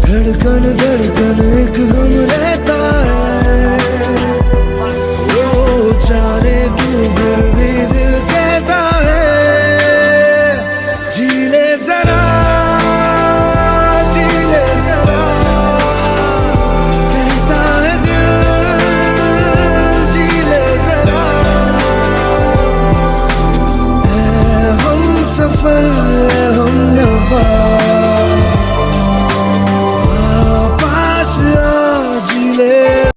धड़कन धड़कन एक गम रहता है, वो जाने क्यों फिर भी दिल कहता है जी ले जरा, जी ले जरा, कहता है दिल जी ले जरा। ऐ हम सफर